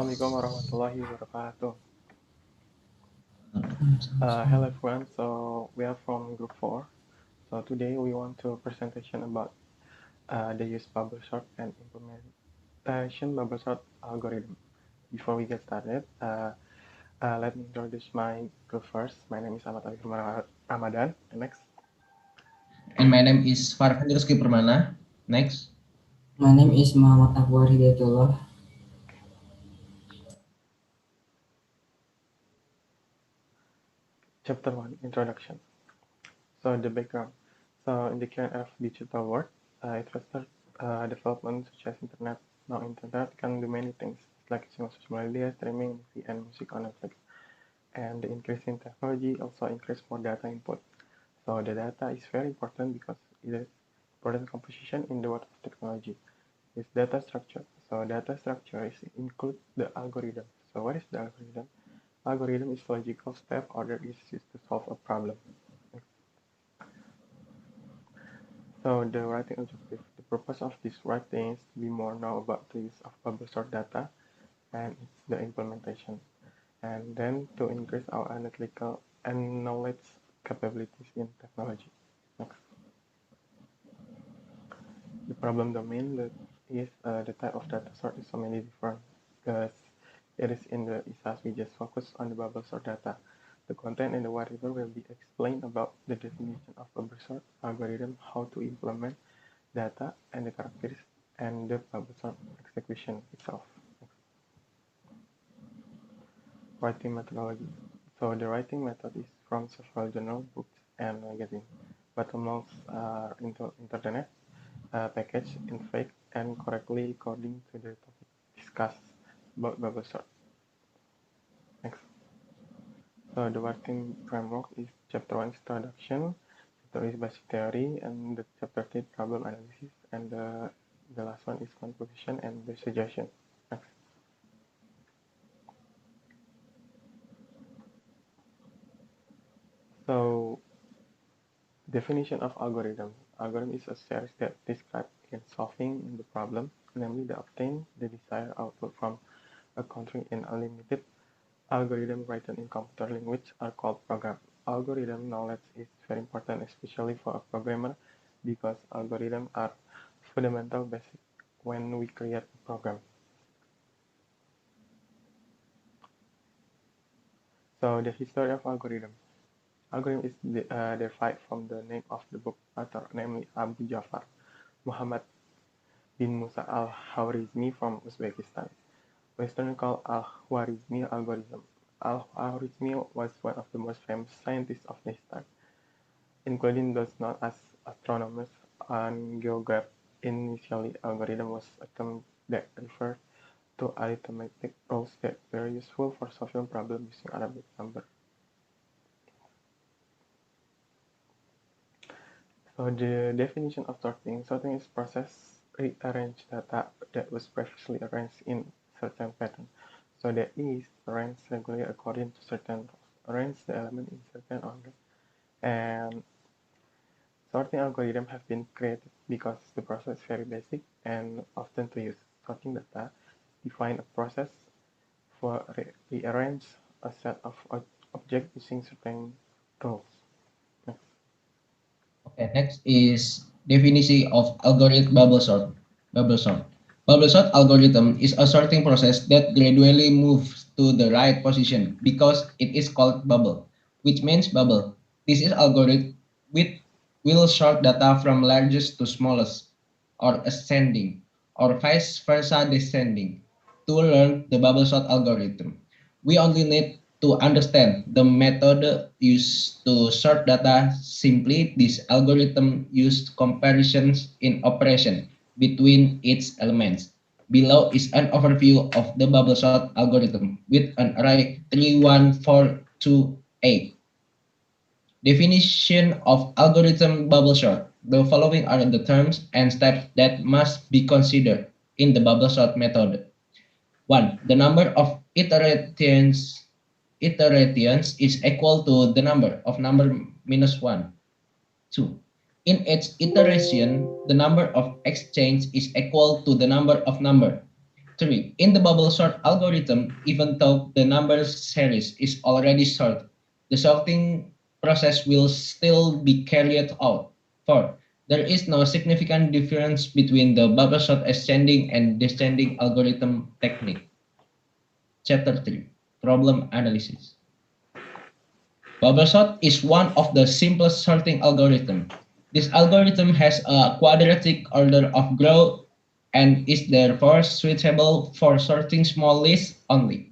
Assalamualaikum warahmatullahi wabarakatuh. Hello everyone. So we are from Group 4. So today we want to presentation about the use bubble sort and implementation bubble sort algorithm. Before we get started, let me introduce my group first. My name is Ahmad Arif Ramadan. And next, And my name is Farhan Rizky Permana. Next. My name is Muhammad Akbar Hidayatullah. Chapter 1 Introduction. So the background. So in the current era of digital world, interested development such as internet. Now internet can do many things, like using social media, streaming, movie, and music on Netflix. And the increase in technology also increase more data input. So the data is very important because it is important composition in the world of technology. Is data structure. So data structure is include the algorithm. So what is the algorithm? Algorithm is logical step order is used to solve a problem. So the writing objective. The purpose of this writing is to be more know about the use of bubble sort data and its the implementation. And then to increase our analytical and knowledge capabilities in technology. Next. The problem domain that is the type of data sort is so many different because it is in the ISAS we just focus on the bubble sort data. The content in the whatever will be explained about the definition of bubble sort algorithm, how to implement data and the characteristics and the bubble sort execution itself. Next. Writing methodology. So the writing method is from several journal, books, and magazines, but most are internet packaged in fake and correctly according to the topic discussed about bubble sort. Next. So the writing framework is chapter 1 introduction, chapter 2 is basic theory, and the chapter 3 problem analysis, and the last one is conclusion and the suggestion. Next. So definition of algorithm. Algorithm is a series that describes in solving the problem, namely to obtain the desired output from a country in a limited algorithm written in computer language are called program. Algorithm knowledge is very important, especially for a programmer, because algorithms are fundamental basic when we create a program. So the history of algorithm. Algorithm is derived from the name of the book author, namely Abu Jafar Muhammad bin Musa al-Khwarizmi from Uzbekistan. Western called al-Khwarizmi algorithm. Al-Khwarizmi was one of the most famous scientists of his time, including those known as astronomers and geographers. Initially, algorithm was a term that referred to arithmetic rules that were useful for solving problems using Arabic numbers. So the definition of sorting. Sorting is process rearrange data that was previously arranged in certain pattern. So that is arrange regularly according to certain rules. Arrange the element in certain order. And sorting algorithms have been created because the process is very basic and often to use. Sorting data define a process for rearrange a set of objects using certain rules. Next. Okay, next is definition of algorithm bubble sort. Bubble sort. Bubble sort algorithm is a sorting process that gradually moves to the right position because it is called bubble, which means bubble. This is algorithm with will sort data from largest to smallest, or ascending, or vice versa descending. To learn the bubble sort algorithm, we only need to understand the method used to sort data. Simply, this algorithm used comparisons in operation between its elements. Below is an overview of the bubble sort algorithm with an array 3, 1, 4, 2, 8. Definition of algorithm bubble sort. The following are the terms and steps that must be considered in the bubble sort method. 1. The number of iterations is equal to the number of number minus 1. 2. In each iteration, the number of exchange is equal to the number of number. 3. In the bubble sort algorithm, even though the number series is already sorted, the sorting process will still be carried out. 4. There is no significant difference between the bubble sort ascending and descending algorithm technique. Chapter 3. Problem Analysis. Bubble sort is one of the simplest sorting algorithms. This algorithm has a quadratic order of growth and is therefore suitable for sorting small lists only.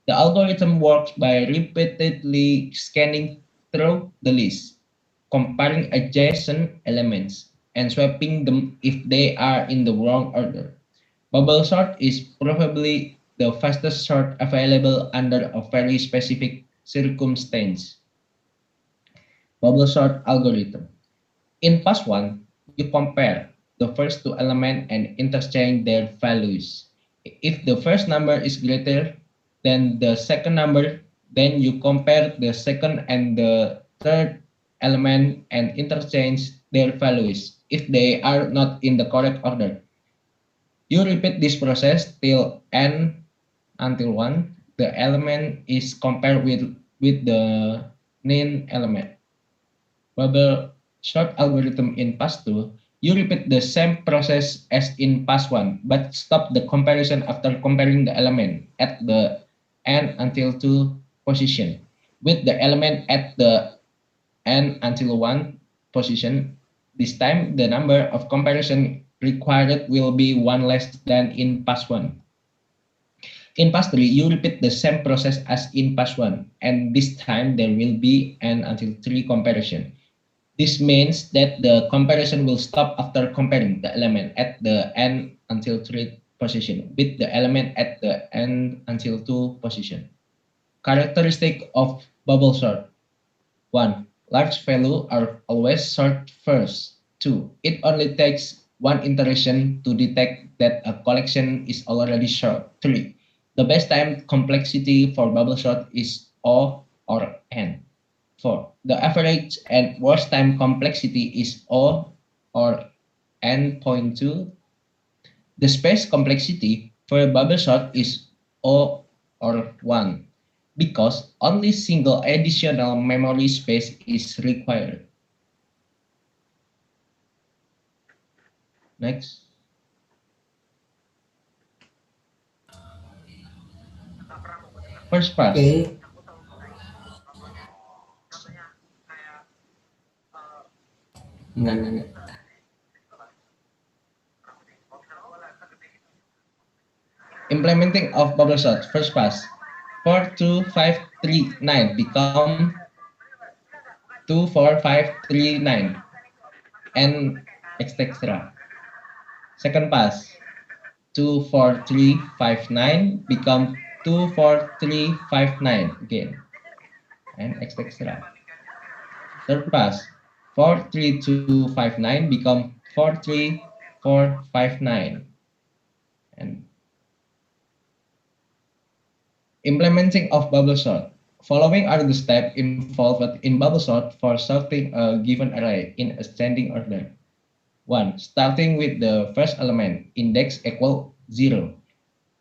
The algorithm works by repeatedly scanning through the list, comparing adjacent elements, and swapping them if they are in the wrong order. Bubble sort is probably the fastest sort available under a very specific circumstance. Bubble sort algorithm. In pass 1, you compare the first two elements and interchange their values. If the first number is greater than the second number, then you compare the second and the third element and interchange their values if they are not in the correct order. You repeat this process till n until 1, the element is compared with the named element. Bubble sort algorithm in pass 2, you repeat the same process as in pass 1, but stop the comparison after comparing the element at the n until 2 position with the element at the n until 1 position. This time, the number of comparison required will be 1 less than in pass 1. In pass 3, you repeat the same process as in pass 1, and this time there will be n until 3 comparison. This means that the comparison will stop after comparing the element at the n until 3 position with the element at the n until 2 position. Characteristic of bubble sort. 1. Large values are always sorted first. 2. It only takes one iteration to detect that a collection is already sorted. 3. The best time complexity for bubble sort is O or N. 4. The average and worst time complexity is O or N.2. The space complexity for a bubble sort is O or 1 because only single additional memory space is required. Next. First pass. Okay. Enggak. Implementing of bubble sort. First pass. 4, 2, 5, 3, 9 become 2, 4, 5, 3, 9 and etc. Second pass. 2, 4, 3, 5, 9 become 2, 4, 3, 5, 9 again and etc. Third pass. 4, 3, 2, 5, 9 become 4, 3, 4, 5, 9 and implementing of bubble sort. Following are the steps involved in bubble sort for sorting a given array in ascending order. 1. Starting with the first element, index equal 0.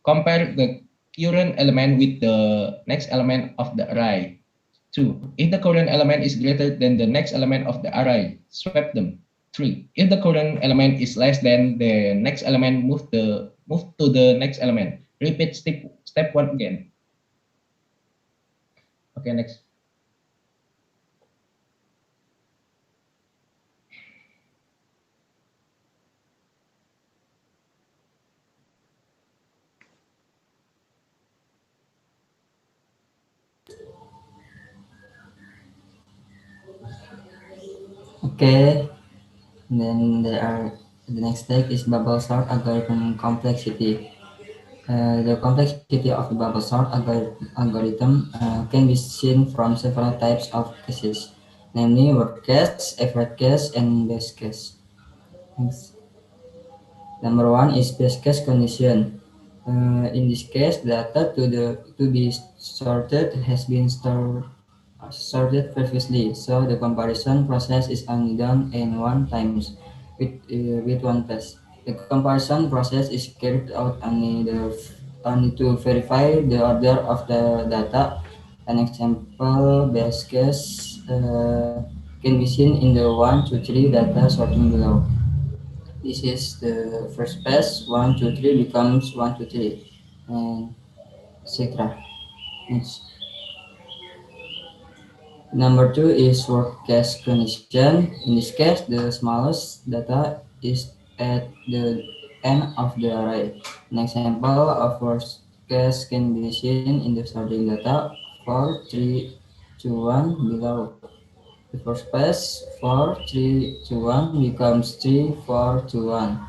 Compare the current element with the next element of the array. 2. If the current element is greater than the next element of the array, swap them. 3. If the current element is less than the next element, move to the next element. Repeat step 1 again. Okay, next. Okay. Then the next step is bubble sort algorithm complexity. The complexity of the bubble sort algorithm can be seen from several types of cases, namely worst case, average case, and best case. Thanks. Number one is best case condition. In this case, data to be sorted has been sorted previously, so the comparison process is only done in one times with one pass. The comparison process is carried out only to verify the order of the data. An example base case can be seen in the 1, 2, 3 data sorting below. This is the first pass. 1, 2, 3 becomes 1, 2, 3, and etc. Next. Number two is worst-case condition. In this case, the smallest data is at the end of the array. An example of worst case can be seen in the sorting data 4, 3, 2, 1 below. The first pass 4, 3, 2, 1 becomes 3, 4, 2, 1,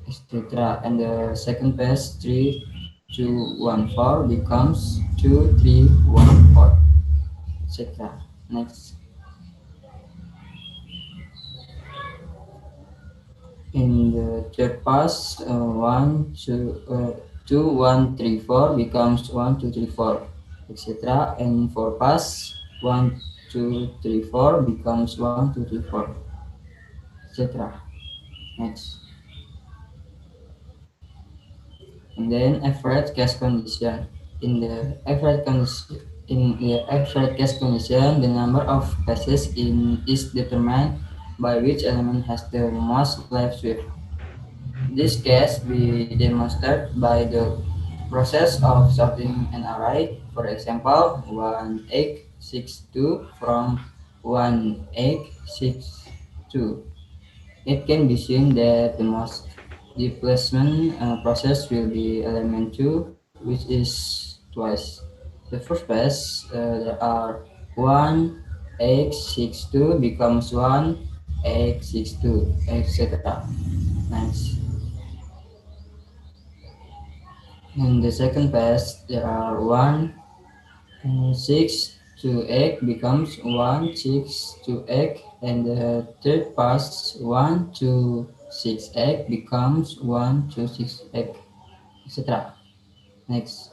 etc. And the second pass 3, 2, 1, 4 becomes 2, 3, 1, 4, etc. Next. In the third pass, 2, 1, 3, 4 becomes 1, 2, 3, 4, etc. And for pass, 1, 2, 3, 4 becomes 1, 2, 3, 4, etc. Next. And then average case condition. In the average case condition, the number of passes is determined by which element has the most left shift. This case we demonstrate by the process of sorting an array. For example, 1862 from 1862. It can be seen that the most displacement process will be element 2, which is twice. The first pass, there are 1862 becomes 1862, etc. Nice. In the second pass, there are 6 to 8 becomes 1, 6 to 8, and the third pass 1 to 6, 8 becomes 1 to 6, 8, etc. Next.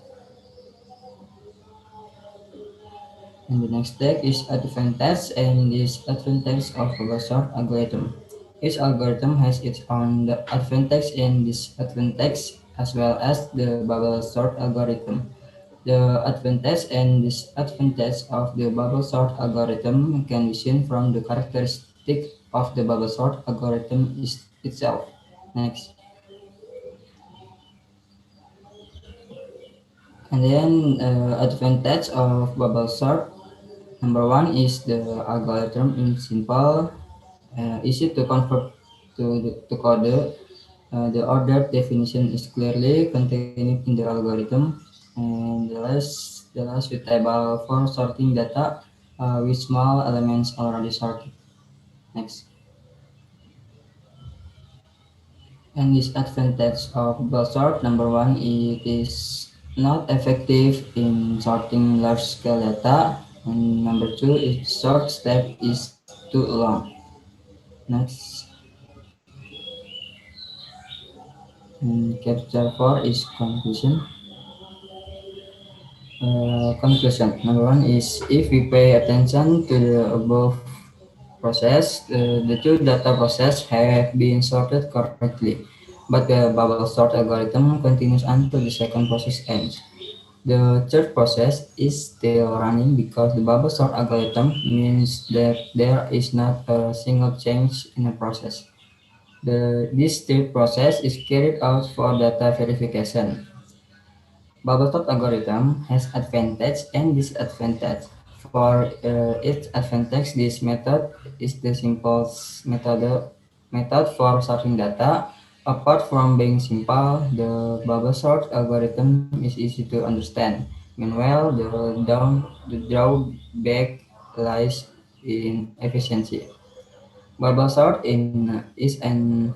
And the next step is advantage and disadvantage of bubble sort algorithm. Each algorithm has its own advantage and disadvantage as well as the bubble sort algorithm. The advantage and disadvantage of the bubble sort algorithm can be seen from the characteristic of the bubble sort algorithm itself. Next. And then advantage of bubble sort. Number one is the algorithm is simple, easy to convert to code. The ordered definition is clearly contained in the algorithm, and the last suitable for sorting data with small elements already sorted. Next. And disadvantage of bubble sort. Number one, it is not effective in sorting large scale data. And number two, its sort step is too long. Next. And chapter 4 is conclusion. Conclusion. Number one is if we pay attention to the above process, the two data process have been sorted correctly, but the bubble sort algorithm continues until the second process ends. The third process is still running because the bubble sort algorithm means that there is not a single change in a process. This third process is carried out for data verification. Bubble sort algorithm has advantage and disadvantage. For its advantage, this method is the simplest method for sorting data. Apart from being simple, the bubble sort algorithm is easy to understand. Meanwhile, the drawback lies in efficiency. Bubble sort is an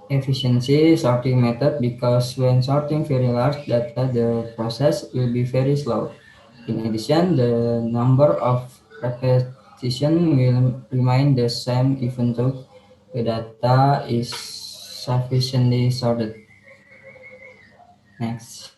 efficiency sorting method because when sorting very large data, the process will be very slow. In addition, the number of repetition will remain the same even though the data is sufficiently sorted. Next.